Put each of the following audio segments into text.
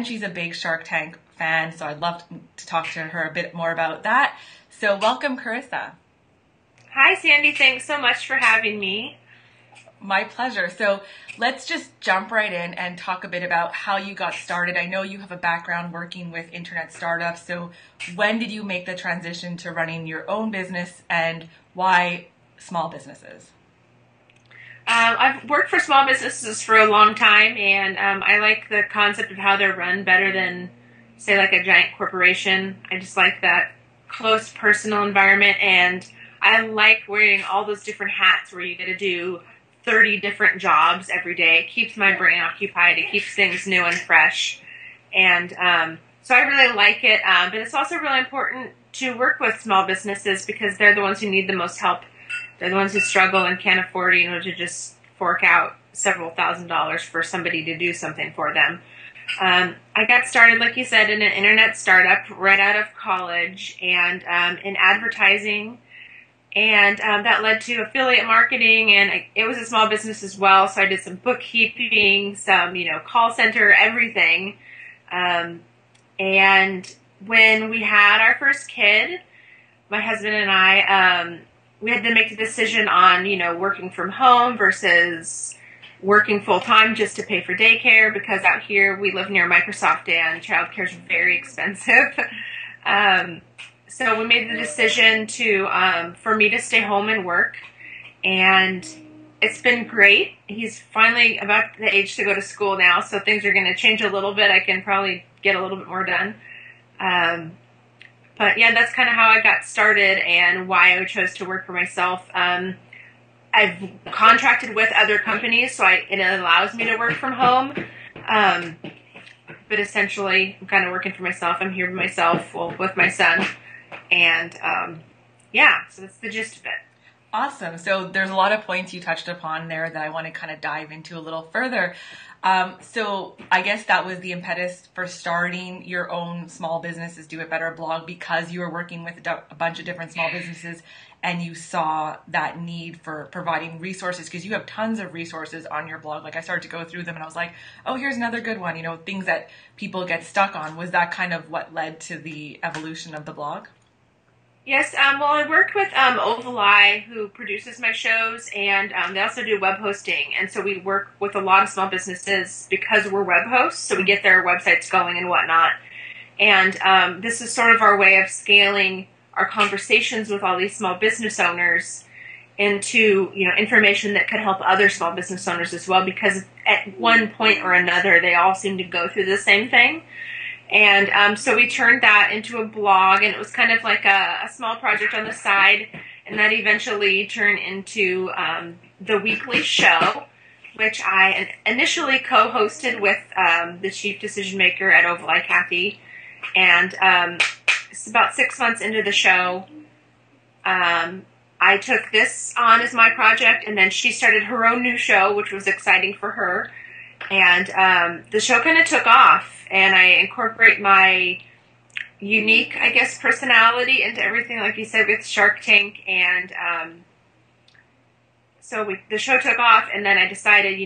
and she's a big Shark Tank fan, so I'd love to talk to her a bit more about that. So welcome, Carissa. Hi, Sandy. Thanks so much for having me. My pleasure. So let's just jump right in and talk a bit about how you got started. I know you have a background working with internet startups. So when did you make the transition to running your own business, and why small businesses? I've worked for small businesses for a long time, and I like the concept of how they're run better than, say, like a giant corporation. I just like that close personal environment, and I like wearing all those different hats where you get to do 30 different jobs every day. It keeps my brain occupied. It keeps things new and fresh. And so I really like it. But it's also really important to work with small businesses because they're the ones who need the most help. They're the ones who struggle and can't afford, to just fork out several $1,000s for somebody to do something for them. I got started, like you said, in an internet startup right out of college and in advertising. And that led to affiliate marketing, and it was a small business as well. So I did some bookkeeping, some, call center, everything. And when we had our first kid, my husband and I, we had to make the decision on, working from home versus working full time just to pay for daycare, because out here we live near Microsoft and childcare is very expensive. So we made the decision for me to stay home and work, and it's been great. He's finally about the age to go to school now, so things are going to change a little bit. I can probably get a little bit more done. But yeah, that's kind of how I got started and why I chose to work for myself. I've contracted with other companies, so it allows me to work from home. But essentially, I'm kind of working for myself. I'm here by myself, with my son. And so that's the gist of it. Awesome. So there's a lot of points you touched upon there that I want to kind of dive into a little further. So I guess that was the impetus for starting your own small businesses, Do It Better blog, because you were working with a bunch of different small businesses and you saw that need for providing resources, because you have tons of resources on your blog. Like, I started to go through them and I was like, oh, here's another good one, things that people get stuck on. Was that kind of what led to the evolution of the blog? Yes, well, I worked with Ovaleye, who produces my shows, and they also do web hosting. And so we work with a lot of small businesses because we're web hosts, so we get their websites going and whatnot. And this is sort of our way of scaling our conversations with all these small business owners into, information that could help other small business owners as well, because at one point or another, they all seem to go through the same thing. And so we turned that into a blog, and it was kind of like a small project on the side, and that eventually turned into the weekly show, which I initially co-hosted with the chief decision maker at Ovaleye, Kathy. And it's about 6 months into the show, I took this on as my project, and then she started her own new show, which was exciting for her. And the show kind of took off, and I incorporate my unique, I guess, personality into everything, like you said, with Shark Tank. And so the show took off, and then I decided,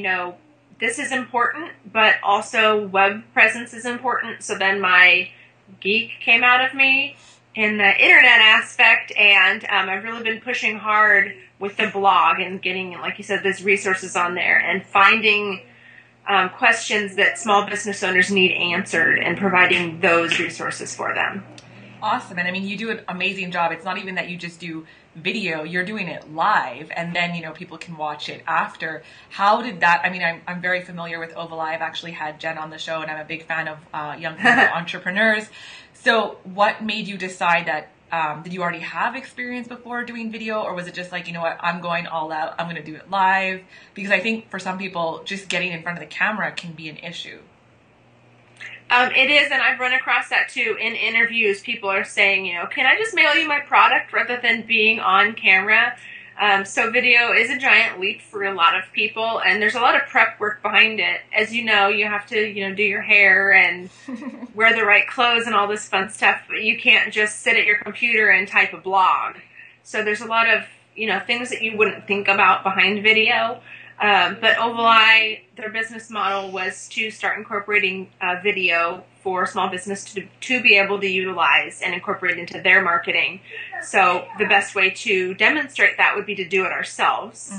this is important, but also web presence is important. So then my geek came out of me in the internet aspect, and I've really been pushing hard with the blog and getting, like you said, those resources on there and finding questions that small business owners need answered and providing those resources for them. Awesome. And I mean, you do an amazing job. It's not even that you just do video, you're doing it live, and then, people can watch it after. How did that, I'm very familiar with Ovaleye. I've actually had Jen on the show, and I'm a big fan of young people, entrepreneurs. So what made you decide that, did you already have experience before doing video, or was it just like, I'm going all out, I'm going to do it live? Because I think for some people, just getting in front of the camera can be an issue. It is, and I've run across that too in interviews. People are saying, can I just mail you my product rather than being on camera? So video is a giant leap for a lot of people, and there's a lot of prep work behind it. As you know, you have to, do your hair and wear the right clothes and all this fun stuff, but you can't just sit at your computer and type a blog. So there's a lot of, things that you wouldn't think about behind video. But Ovaleye, their business model was to start incorporating video for small business to be able to utilize and incorporate into their marketing. So the best way to demonstrate that would be to do it ourselves,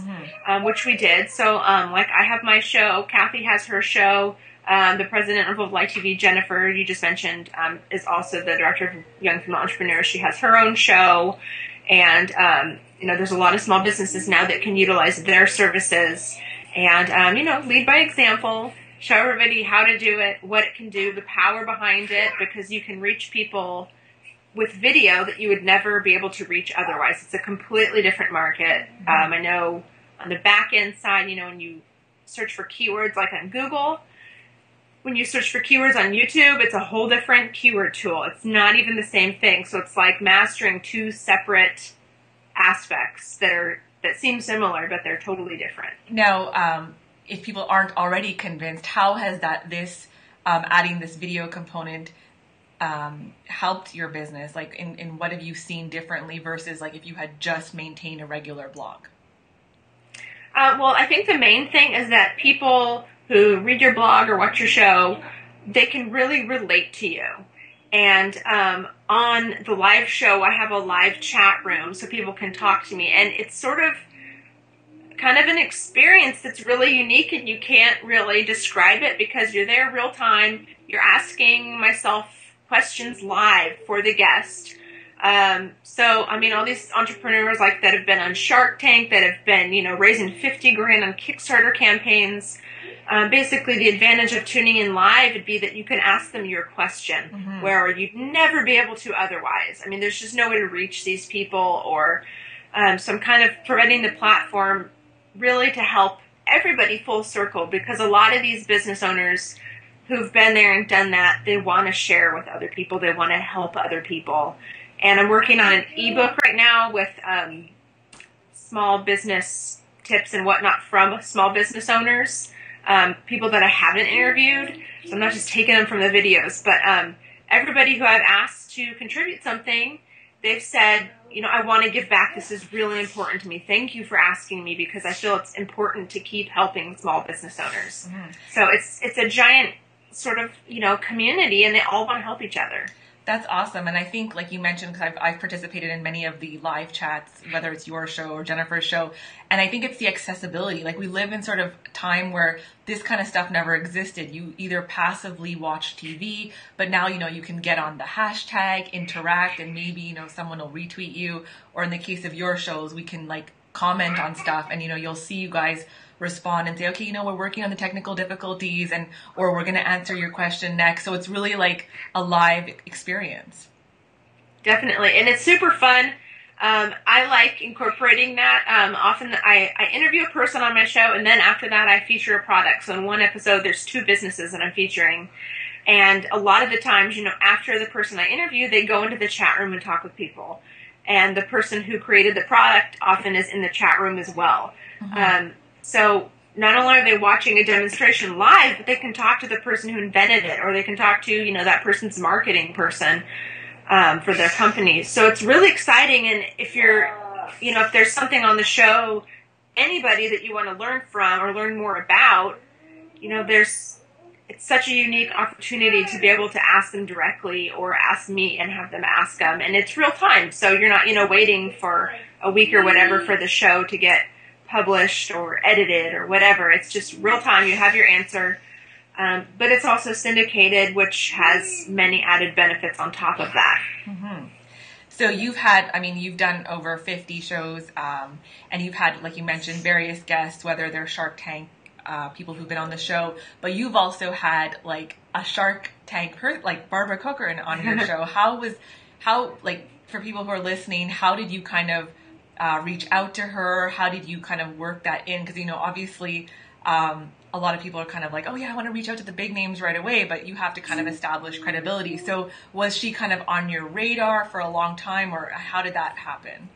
which we did. So like I have my show, Kathy has her show. The president of Ovaleye TV, Jennifer, you just mentioned, is also the director of Young Female Entrepreneurs. She has her own show. And, there's a lot of small businesses now that can utilize their services and, lead by example, show everybody how to do it, what it can do, the power behind it, because you can reach people with video that you would never be able to reach otherwise. It's a completely different market. I know on the back end side, when you search for keywords like on Google, when you search for keywords on YouTube, it's a whole different keyword tool. It's not even the same thing. So it's like mastering two separate aspects that seem similar, but they're totally different. Now, if people aren't already convinced, how has adding this video component helped your business? Like, in what have you seen differently versus like if you had just maintained a regular blog? Well, I think the main thing is that people who read your blog or watch your show, they can really relate to you. And on the live show, I have a live chat room so people can talk to me. And it's sort of kind of an experience that's really unique, and you can't really describe it because you're there real time. You're asking myself questions live for the guest. All these entrepreneurs that have been on Shark Tank, that have been, raising 50 grand on Kickstarter campaigns. Basically, the advantage of tuning in live would be that you can ask them your question, where you'd never be able to otherwise. I mean, there's just no way to reach these people, or so I'm kind of providing the platform really to help everybody full circle, because a lot of these business owners who've been there and done that, they want to share with other people. They want to help other people. And I'm working on an ebook right now with small business tips and whatnot from small business owners. People that I haven't interviewed, so I'm not just taking them from the videos, but everybody who I've asked to contribute something, they've said, I want to give back. This is really important to me. Thank you for asking me, because I feel it's important to keep helping small business owners. So it's a giant sort of, community, and they all want to help each other. That's awesome. And I think, like you mentioned, because I've participated in many of the live chats, whether it's your show or Jennifer's show, and I think it's the accessibility. Like, we live in sort of time where this kind of stuff never existed. You either passively watch TV, but now, you can get on the hashtag, interact, and maybe, someone will retweet you. Or in the case of your shows, we can, comment on stuff, and, you'll see you guys respond and say, okay, we're working on the technical difficulties, or we're going to answer your question next. So it's really like a live experience. Definitely. And it's super fun. I like incorporating that. Often I interview a person on my show, and then after that I feature a product. So in one episode, there's 2 businesses that I'm featuring. And a lot of the times, after the person I interview, they go into the chat room and talk with people. And the person who created the product often is in the chat room as well. So not only are they watching a demonstration live, but they can talk to the person who invented it, or they can talk to, that person's marketing person for their company. So it's really exciting. And if if there's something on the show, anybody that you want to learn from or learn more about, it's such a unique opportunity to be able to ask them directly, or ask me and have them ask them. And it's real time. So you're not, waiting for a week or whatever for the show to get published or edited or whatever. It's just real time. You have your answer. But it's also syndicated, which has many added benefits on top of that. So you've done over 50 shows, and you've had, like you mentioned, various guests, whether they're Shark Tank people who've been on the show, but you've also had a Shark Tank like Barbara Corcoran on your show. How for people who are listening, how did you kind of reach out to her? How did you kind of work that in? Because, obviously, a lot of people are kind of like, oh yeah, I want to reach out to the big names right away, but you have to kind of establish credibility. So was she kind of on your radar for a long time, or how did that happen?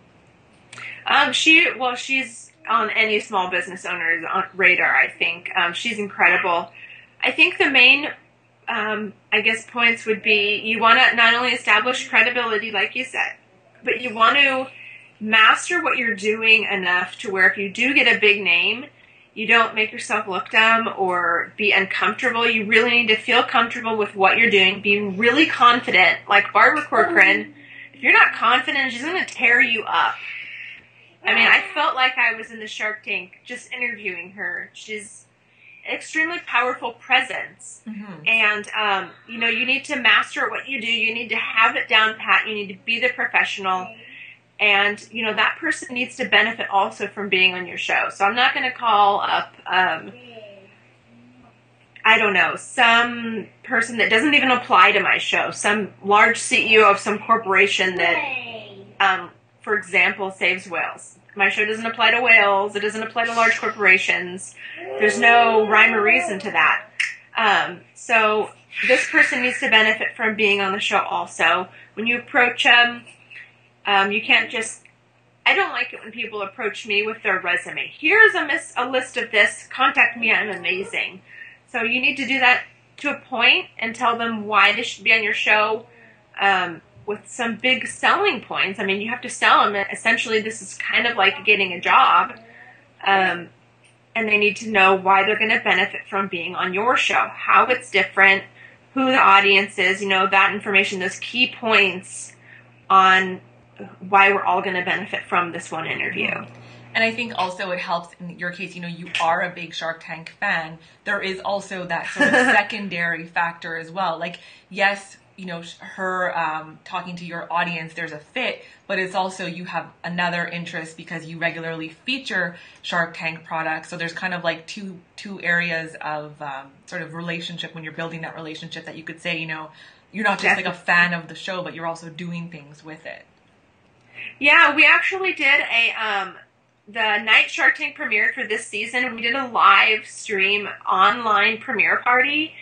She's on any small business owner's radar, I think. She's incredible. I think the main, points would be, you want to not only establish credibility, like you said, but you want to master what you're doing enough to where if you do get a big name, You don't make yourself look dumb or be uncomfortable. You really need to feel comfortable with what you're doing, being really confident. Like Barbara Corcoran, if you're not confident, she's going to tear you up. I mean, I felt like I was in the Shark Tank just interviewing her. She's an extremely powerful presence. Mm-hmm. And, you need to master what you do. You need to have it down pat. You need to be the professional. And, that person needs to benefit also from being on your show. So I'm not going to call up, some person that doesn't even apply to my show, some large CEO of some corporation that, for example, saves whales. My show doesn't apply to whales. It doesn't apply to large corporations. There's no rhyme or reason to that. So this person needs to benefit from being on the show also. When you approach them, you can't just... I don't like it when people approach me with their resume. Here's a list of this. Contact me. I'm amazing. So you need to do that to a point and tell them why they should be on your show with some big selling points. I mean, you have to sell them. Essentially, this is kind of like getting a job. And they need to know why they're going to benefit from being on your show, how it's different, who the audience is, that information, those key points on why we're all going to benefit from this one interview. And I think also it helps in your case, you are a big Shark Tank fan. There is also that sort of secondary factor as well. Like, yes, her talking to your audience, there's a fit, but it's also you have another interest because you regularly feature Shark Tank products. So there's kind of like two areas of sort of relationship when you're building that relationship that you could say, you're not just like a fan of the show, but you're also doing things with it. Yeah, we actually did the night Shark Tank premiered for this season. We did a live stream online premiere party,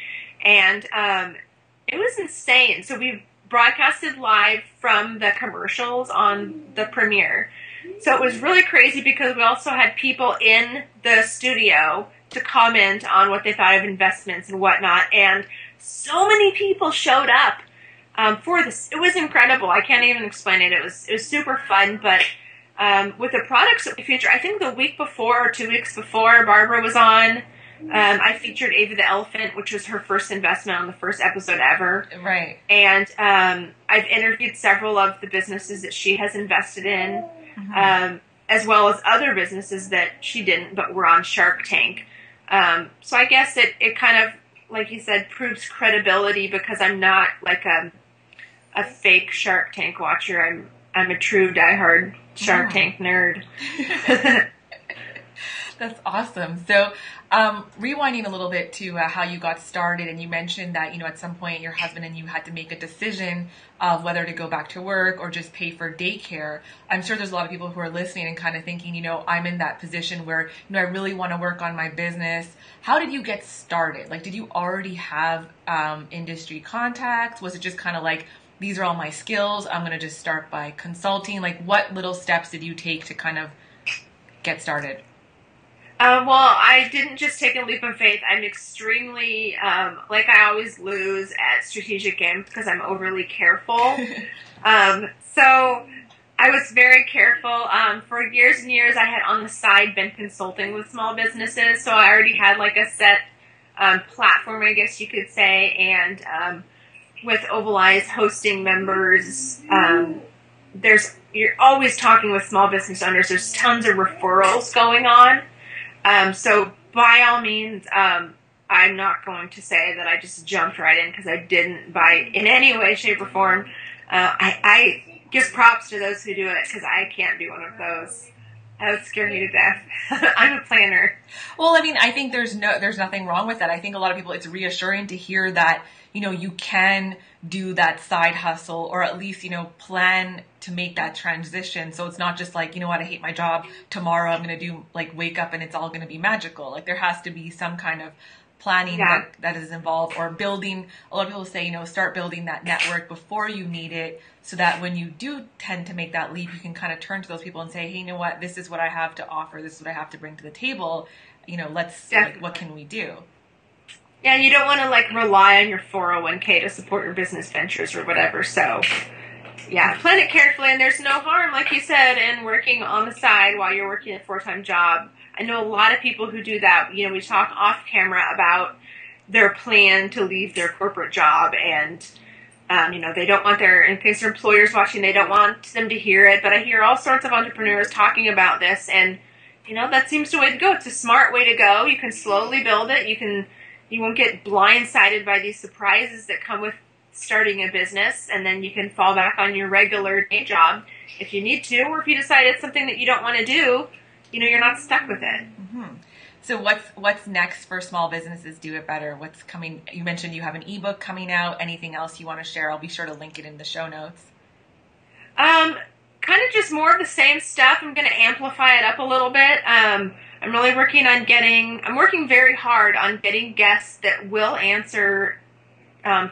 and it was insane. So we broadcasted live from the commercials on the premiere. So it was really crazy because we also had people in the studio to comment on what they thought of investments and whatnot, and so many people showed up. For this. It was incredible. I can't even explain it. It was super fun, but with the products that we featured, I think the week before or 2 weeks before Barbara was on, I featured Ava the Elephant, which was her first investment on the first episode ever. Right. And I've interviewed several of the businesses that she has invested in, as well as other businesses that she didn't, but were on Shark Tank. So I guess it kind of, like you said, proves credibility because I'm not like a fake Shark Tank watcher. I'm a true diehard Shark Tank nerd. That's awesome. So, rewinding a little bit to how you got started, and you mentioned that, at some point your husband and you had to make a decision of whether to go back to work or just pay for daycare. I'm sure there's a lot of people who are listening and kind of thinking, I'm in that position where, I really want to work on my business. How did you get started? Like, did you already have industry contacts? Was it just kind of like, these are all my skills, I'm going to just start by consulting? Like, what little steps did you take to kind of get started? Well, I didn't just take a leap of faith. I'm extremely, like I always lose at strategic games because I'm overly careful. So I was very careful. For years and years, I had on the side been consulting with small businesses. So I already had like a set platform, I guess you could say. And with Oval Eyes hosting members, you're always talking with small business owners. There's tons of referrals going on. So by all means, I'm not going to say that I just jumped right in because I didn't in any way, shape, or form. I give props to those who do it because I can't be one of those. That would scare me to death. I'm a planner. Well, I mean, I think there's nothing wrong with that. I think a lot of people, it's reassuring to hear that, you can do that side hustle or at least, plan to make that transition. So it's not just like, I hate my job. Tomorrow I'm going to wake up and it's all going to be magical. Like there has to be some kind of planning that is involved, or building. A lot of people say, start building that network before you need it, so that when you do tend to make that leap, you can kind of turn to those people and say, hey, what, this is what I have to offer. This is what I have to bring to the table. Let's, what can we do? Yeah, you don't want to rely on your 401k to support your business ventures or whatever. So yeah, plan it carefully, and there's no harm, like you said, in working on the side while you're working a full-time job. I know a lot of people who do that. You know, we talk off camera about their plan to leave their corporate job, and you know, they don't want in case their employer's watching, they don't want them to hear it. But I hear all sorts of entrepreneurs talking about this, and you know, that seems the way to go. It's a smart way to go. You can slowly build it. You won't get blindsided by these surprises that come with starting a business, and then you can fall back on your regular day job if you need to, or if you decide it's something that you don't want to do, you know, you're not stuck with it. Mm-hmm. So what's next for Small Businesses Do It Better? What's coming? You mentioned you have an ebook coming out. Anything else you want to share? I'll be sure to link it in the show notes. Kind of just more of the same stuff. I'm going to amplify it up a little bit. I'm really working very hard on getting guests that will answer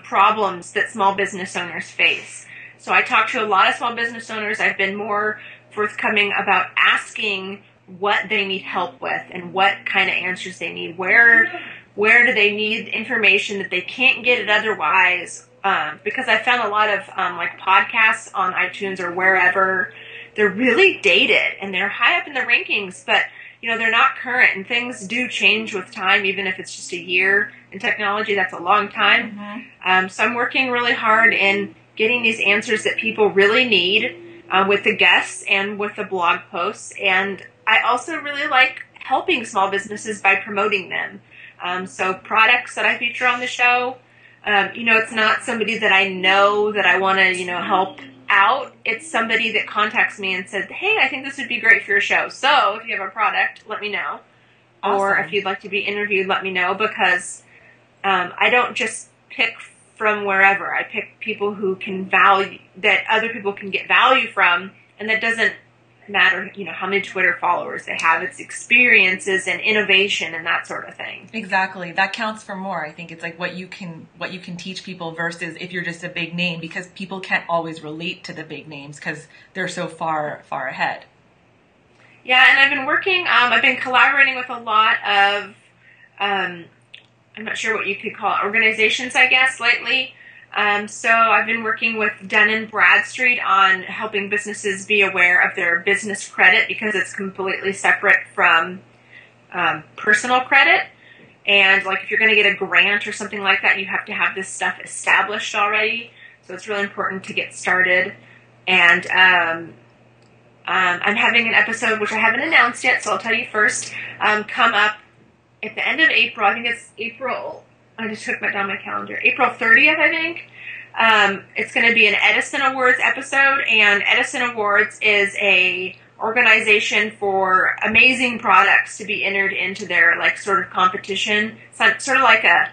problems that small business owners face. So I talk to a lot of small business owners. I've been more forthcoming about asking what they need help with and what kind of answers they need. Where do they need information that they can't get it otherwise? Because I found a lot of like podcasts on iTunes or wherever, they're really dated and they're high up in the rankings, but you know, they're not current, and things do change with time, even if it's just a year. In technology, that's a long time. Mm-hmm. So I'm working really hard in getting these answers that people really need with the guests and with the blog posts. And I also really like helping small businesses by promoting them. So products that I feature on the show, you know, it's not somebody that I know that I want to, you know, help out. It's somebody that contacts me and said, hey, I think this would be great for your show. So if you have a product, let me know. Awesome. Or if you'd like to be interviewed, let me know, because I don't just pick from wherever. I pick people who that other people can get value from, and that doesn't matter, you know, how many Twitter followers they have. It's experiences and innovation and that sort of thing. Exactly. That counts for more. I think it's like what you can teach people versus if you're just a big name, because people can't always relate to the big names because they're so far ahead. Yeah, and I've been collaborating with a lot of, I'm not sure what you could call it, organizations, I guess, lately. So I've been working with Dun & Bradstreet on helping businesses be aware of their business credit, because it's completely separate from personal credit. And like if you're going to get a grant or something like that, you have to have this stuff established already. So it's really important to get started. And I'm having an episode, which I haven't announced yet, so I'll tell you first, come up at the end of April. I think it's April. I just took down my calendar. April 30th, I think. It's going to be an Edison Awards episode, and Edison Awards is a organization for amazing products to be entered into their like sort of competition. Sort of like a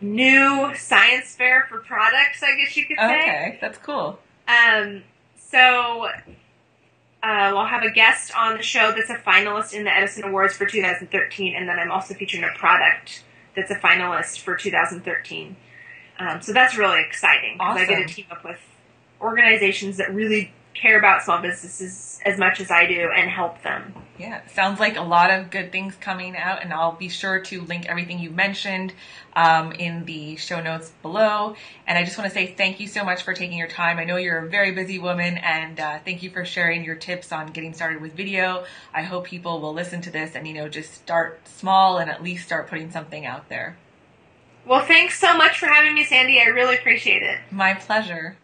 new science fair for products, I guess you could say. Okay, that's cool. So we'll have a guest on the show that's a finalist in the Edison Awards for 2013, and then I'm also featuring a product that's a finalist for 2013. So that's really exciting, because I get to team up with organizations that really care about small businesses as much as I do and help them. Yeah, sounds like a lot of good things coming out, and I'll be sure to link everything you mentioned in the show notes below. And I just want to say thank you so much for taking your time. I know you're a very busy woman, and thank you for sharing your tips on getting started with video. I hope people will listen to this and, you know, just start small and at least start putting something out there. Well, thanks so much for having me, Sandy. I really appreciate it. My pleasure.